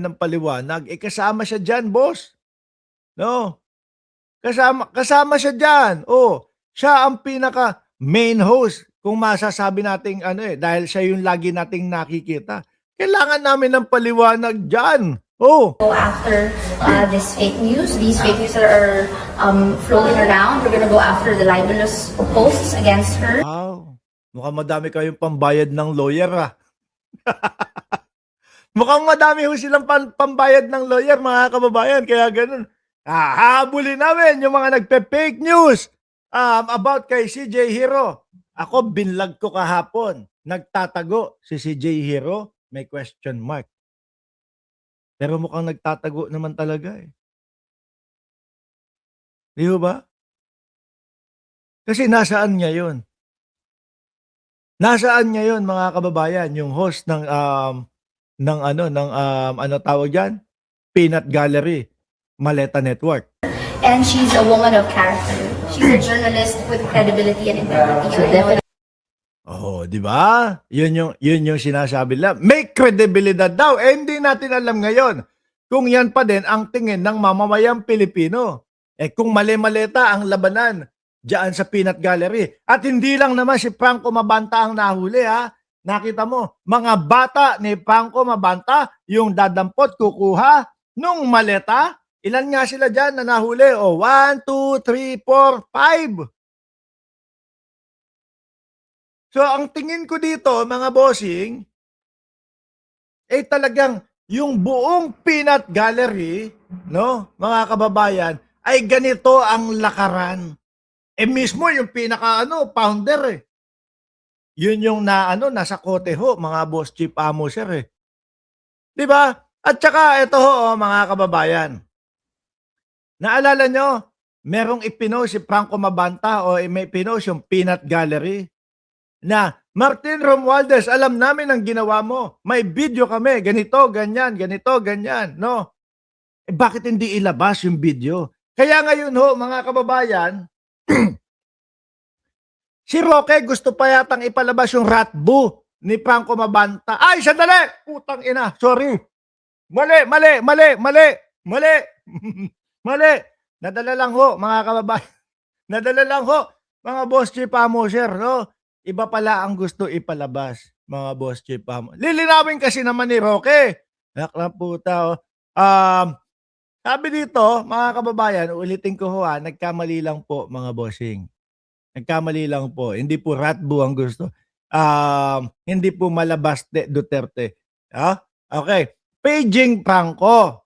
ng paliwanag, eh, kasama siya diyan, boss, 'no? Kasama siya diyan, oh. Siya ang pinaka main host kung masasabi nating ano, eh, dahil siya yung lagi nating nakikita. Kailangan namin ng paliwanag diyan, oh. Go after this fake news. These fake news that are floating around. We're gonna go after the libelous posts against her. Wow, mukhang madami kayong pambayad ng lawyer, ah. Mukhang madami ho silang pambayad ng lawyer, mga kababayan, kaya gano'n. Hahabulin namin yung mga nagpe-fake news about kay CJ Hero. Ako, binlag ko kahapon. Nagtatago si CJ Hero, may question mark. Pero mukhang nagtatago naman talaga, eh. Di ba? Kasi nasaan niya yun? Nasaan niya yun, mga kababayan, yung host ng ano tawag diyan? Peanut Gallery, Maleta Network. And she's a woman of character. She's a journalist with credibility and integrity. So definitely. Oh, 'di ba? Yun yung sinasabi nila. May kredibilidad daw. Eh, hindi natin alam ngayon kung yan pa din ang tingin ng mamamayang Pilipino. Eh, kung mali-maleta ang labanan diyan sa Peanut Gallery. At hindi lang naman si Franco Mabanta ang nahuli, ha. Nakita mo, mga bata ni Franco Mabanta yung dadampot kukuha nung maleta. Ilan nga sila diyan na nahuli? O, 1, 2, 3, 4, 5. So, ang tingin ko dito, mga bossing, eh talagang yung buong Peanut Gallery, no, mga kababayan, ay ganito ang lakaran. Eh mismo yung pinaka founder, eh. Yun yung nasa kote ho, mga boss chief amo sir, eh. 'Di ba? At saka ito ho, mga kababayan. Naalala nyo, merong ipinost si Franco Mabanta o may pinost yung Peanut Gallery na, Martin Romualdez, alam namin ang ginawa mo. May video kami, ganito, ganyan, no? Eh, bakit hindi ilabas yung video? Kaya ngayon ho, mga kababayan, si Roque gusto pa yatang ipalabas yung Ratbo ni Franco Mabanta. Ay, sandali! Putang ina, sorry. Mali. Mali. Nadala lang ho, mga kababayan. Nadala lang ho, mga boss chief amo, sir, no? Iba pala ang gusto ipalabas, mga boss chief amo. Lilinawin kasi naman ni Roque. Naklang puta, oh. Sabi dito, mga kababayan, ulitin ko ho, nagkamali lang po, mga bossing. Nagkamali lang po. Hindi po Ratbo ang gusto. Hindi po malabas Duterte. Okay. Paging Franco.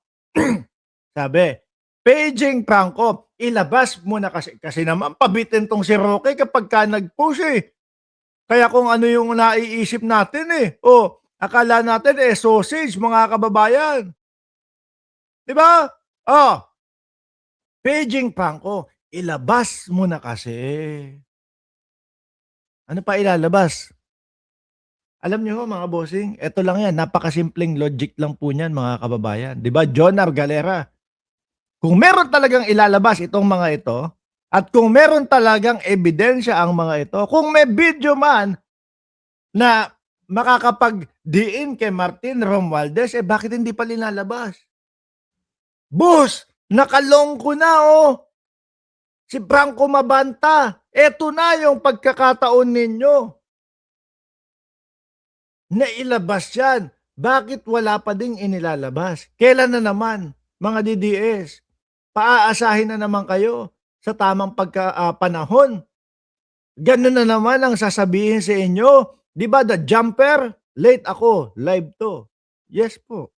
Sabi, Paging Franco, ilabas mo na kasi naman pabitin tong si Roque kapag ka nag-post, eh. Kaya kung ano yung naiisip natin, eh. Akala natin sausage, mga kababayan. 'Di ba? Paging Franco, ilabas mo na kasi. Ano pa ilalabas? Alam niyo ho, mga bossing, eto lang yan, napakasimpleng logic lang po niyan, mga kababayan. 'Di ba, John Argalera? Kung meron talagang ilalabas itong mga ito, at kung meron talagang ebidensya ang mga ito, kung may video man na makakapag-diin kay Martin Romualdez, eh bakit hindi pa linalabas? Boss, nakalong ko na, oh. Si Franco Mabanta, eto na yung pagkakataon ninyo na ilabas yan. Bakit wala pa ding inilalabas? Kailan na naman, mga DDS? Paaasahin na naman kayo sa tamang panahon. Ganun na naman ang sasabihin sa inyo. Di ba, the jumper? Late ako, live to. Yes po.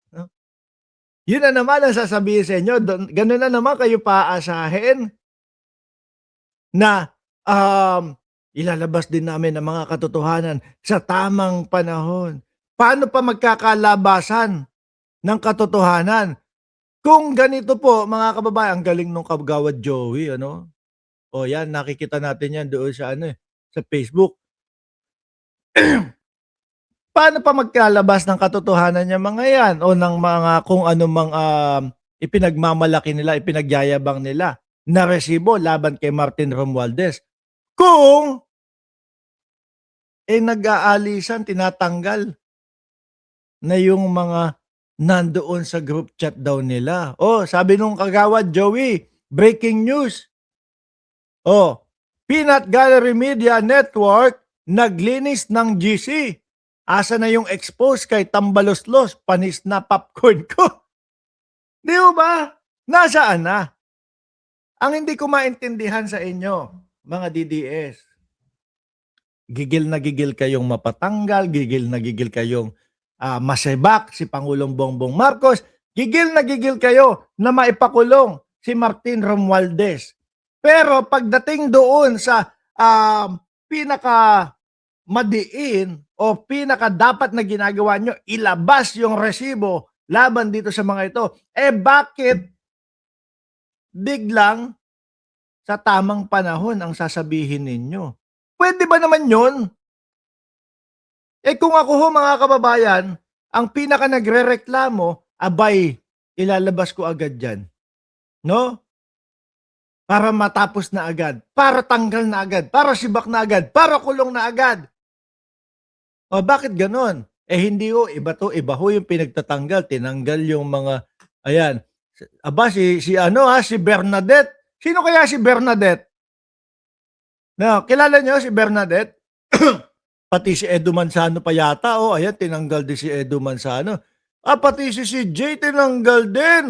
Yun na naman ang sasabihin sa inyo. Ganun na naman kayo paaasahin na ilalabas din namin ang mga katotohanan sa tamang panahon. Paano pa magkakalabasan ng katotohanan? Kung ganito po, mga kababayan, ang galing nung Kagawad Joey, ano? O yan, nakikita natin yan doon sa sa Facebook. Paano pa magkalabas ng katotohanan yung mga yan o ng mga kung ano mang ipinagmamalaki nila, ipinagyayabang nila na resibo laban kay Martin Romualdez? Kung nag-aalisan, tinatanggal na yung mga nandoon sa group chat daw nila. Oh, sabi nung kagawad Joey, breaking news. Oh, Peanut Gallery Media Network naglinis ng GC. Asa na yung expose kay Tambaloslos, panis na popcorn ko. Di ba? Nasaan na? Ang hindi ko maintindihan sa inyo, mga DDS, gigil na gigil kayong mapatanggal, gigil na gigil kayong masebak si Pangulong Bongbong Marcos, gigil na gigil kayo na maipakulong si Martin Romualdez. Pero pagdating doon sa pinaka madiin o pinaka dapat na ginagawa nyo, ilabas yung resibo laban dito sa mga ito. Bakit biglang sa tamang panahon ang sasabihin ninyo? Pwede ba naman yun? Kung ako ho, mga kababayan, ang pinaka nagrereklamo, abay, ilalabas ko agad dyan. No? Para matapos na agad, para tanggal na agad, para sibak na agad, para kulong na agad. O bakit ganon? Hindi ho, iba ho yung pinagtatanggal, tinanggal yung mga, ayan, aba si Bernadette. Sino kaya si Bernadette? No, kilala niyo si Bernadette? Pati si Edu Manzano pa yata. Oh, ayan, tinanggal din si Edu Manzano. Pati si CJ tinanggal din.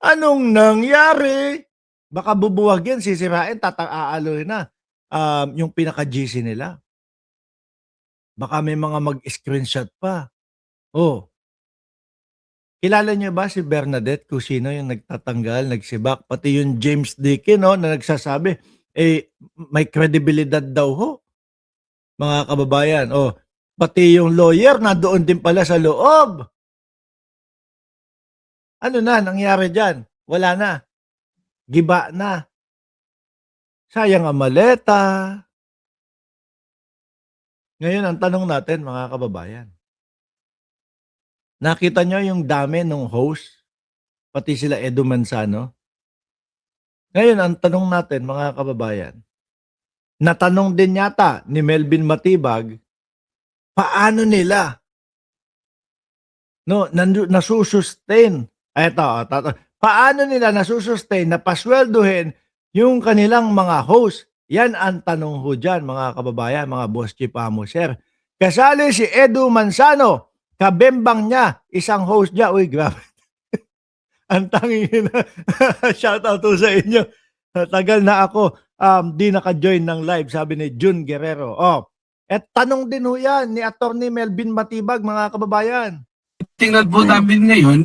Anong nangyari? Baka bubuwagin, sisirain, aaloy na yung pinaka-GC nila. Baka may mga mag-screenshot pa. Oh. Kilala niyo ba si Bernadette kung sino yung nagtatanggal, nagsibak? Pati yung James Dickey, no, na nagsasabi, may kredibilidad daw ho. Mga kababayan, pati yung lawyer na doon din pala sa loob. Ano na nangyari dyan? Wala na. Giba na. Sayang ang maleta. Ngayon, ang tanong natin, mga kababayan. Nakita nyo yung dami ng host? Pati sila Edu Manzano? Ngayon, ang tanong natin, mga kababayan, natanong din yata ni Melvin Matibag, paano nila nasusustain? Paano nila nasusustain na pasweldohin yung kanilang mga host? Yan ang tanong ho dyan, mga kababayan, mga boss chief sir. Kasali si Edu Manzano, kabembang niya, isang host niya. Uy, grabe. Ang tanging shout out to sa inyo. Tagal na ako di naka-join ng live, sabi ni Jun Guerrero. At tanong din ho yan ni Attorney Melvin Matibag, mga kababayan. Tingnan po namin ngayon,